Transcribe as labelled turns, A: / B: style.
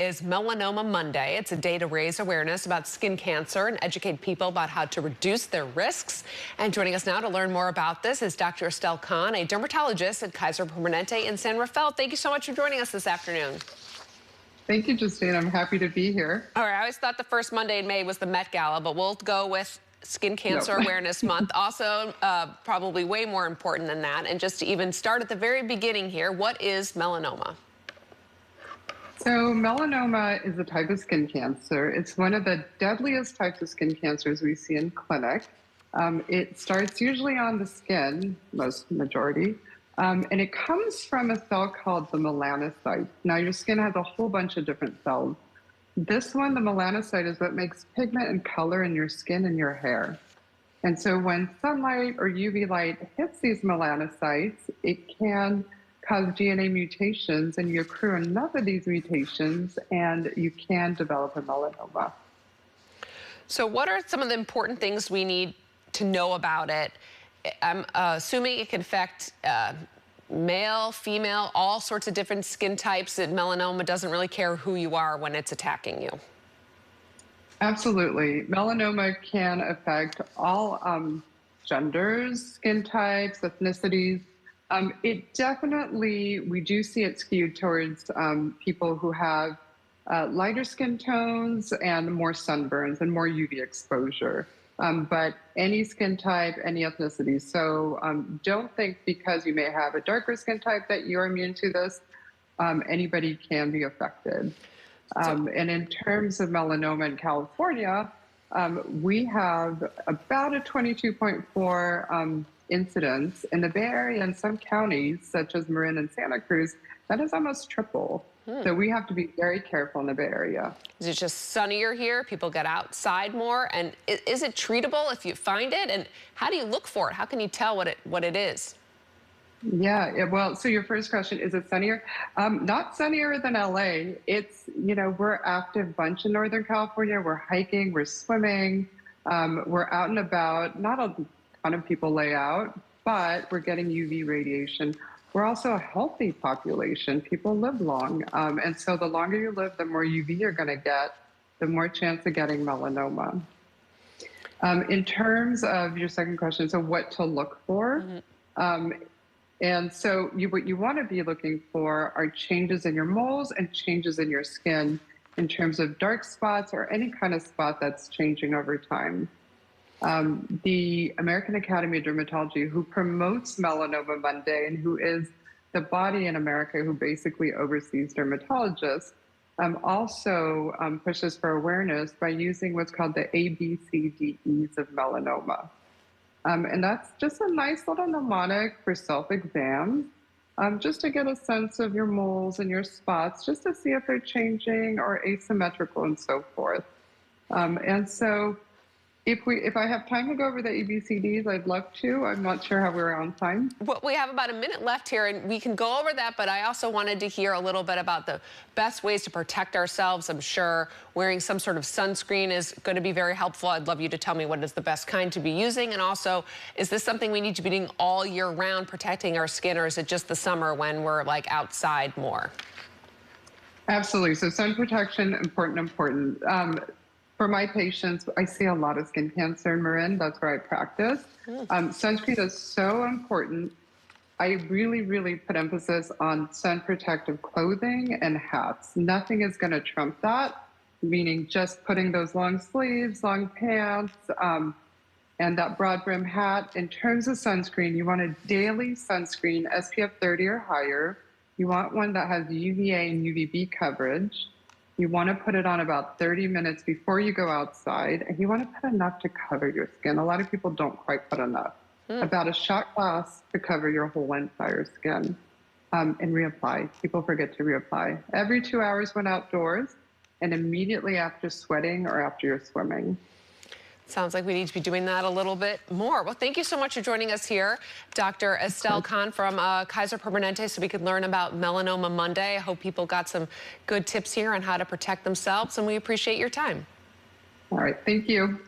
A: is Melanoma Monday. It's a day to raise awareness about skin cancer and educate people about how to reduce their risks. And joining us now to learn more about this is Dr. Estelle Khan, a dermatologist at Kaiser Permanente in San Rafael. Thank you so much for joining us this afternoon.
B: Thank you, Justine. I'm happy to be here.
A: All right, I always thought the first Monday in May was the Met Gala, but we'll go with Skin Cancer Awareness Month. Also, probably way more important than that. And just to even start at the very beginning here, what is melanoma?
B: So melanoma is a type of skin cancer. It's one of the deadliest types of skin cancers we see in clinic. It starts usually on the skin, majority, and it comes from a cell called the melanocyte. Now, your skin has a whole bunch of different cells. This one, the melanocyte, is what makes pigment and color in your skin and your hair. And so when sunlight or UV light hits these melanocytes, it can cause DNA mutations, and you accrue enough of these mutations and you can develop a melanoma.
A: So what are some of the important things we need to know about it? I'm assuming it can affect male, female, all sorts of different skin types. That melanoma doesn't really care who you are when it's attacking you.
B: Absolutely. Melanoma can affect all genders, skin types, ethnicities. It definitely, we do see it skewed towards people who have lighter skin tones and more sunburns and more UV exposure. But any skin type, any ethnicity. So don't think because you may have a darker skin type that you're immune to this. Anybody can be affected. And in terms of melanoma in California, we have about a 22.4 incidence. In the Bay Area and some counties, such as Marin and Santa Cruz, that is almost triple. So we have to be very careful in the Bay Area.
A: Is it just sunnier here? People get outside more? And is it treatable if you find it? And how do you look for it? How can you tell what it is?
B: Yeah, well, so your first question, is it sunnier? Not sunnier than LA. It's, we're an active bunch in Northern California. We're hiking, we're swimming, we're out and about. Not a ton of people lay out, but we're getting UV radiation. We're also a healthy population. People live long. And so the longer you live, the more UV you're going to get, the more chance of getting melanoma. In terms of your second question, so what to look for? And so what you want to be looking for are changes in your moles and changes in your skin in terms of dark spots or any kind of spot that's changing over time. The American Academy of Dermatology, who promotes Melanoma Monday and who is the body in America who basically oversees dermatologists, also pushes for awareness by using what's called the ABCDEs of melanoma. And that's just a nice little mnemonic for self-exams, just to get a sense of your moles and your spots, just to see if they're changing or asymmetrical and so forth. And so if I have time to go over the ABCDs, I'd love to. I'm not sure how we're on time.
A: Well, we have about a minute left here, and we can go over that, but I also wanted to hear a little bit about the best ways to protect ourselves. I'm sure wearing some sort of sunscreen is going to be very helpful. I'd love you to tell me what is the best kind to be using, and also, is this something we need to be doing all year round, protecting our skin, or is it just the summer when we're like outside more?
B: Absolutely. So sun protection, important. For my patients, I see a lot of skin cancer in Marin. That's where I practice. Sunscreen is so important. I really put emphasis on sun protective clothing and hats. Nothing is going to trump that, meaning just putting those long sleeves, long pants, and that broad brim hat. In terms of sunscreen, you want a daily sunscreen, SPF 30 or higher. You want one that has UVA and UVB coverage. You want to put it on about 30 minutes before you go outside, and you want to put enough to cover your skin. A lot of people don't quite put enough. About a shot glass to cover your whole entire skin. And reapply. People forget to reapply. Every 2 hours when outdoors, and immediately after sweating or after you're swimming.
A: Sounds like we need to be doing that a little bit more. Well, thank you so much for joining us here, Dr. Estelle Khan from Kaiser Permanente, so we could learn about Melanoma Monday. I hope people got some good tips here on how to protect themselves, and we appreciate your time.
B: All right, thank you.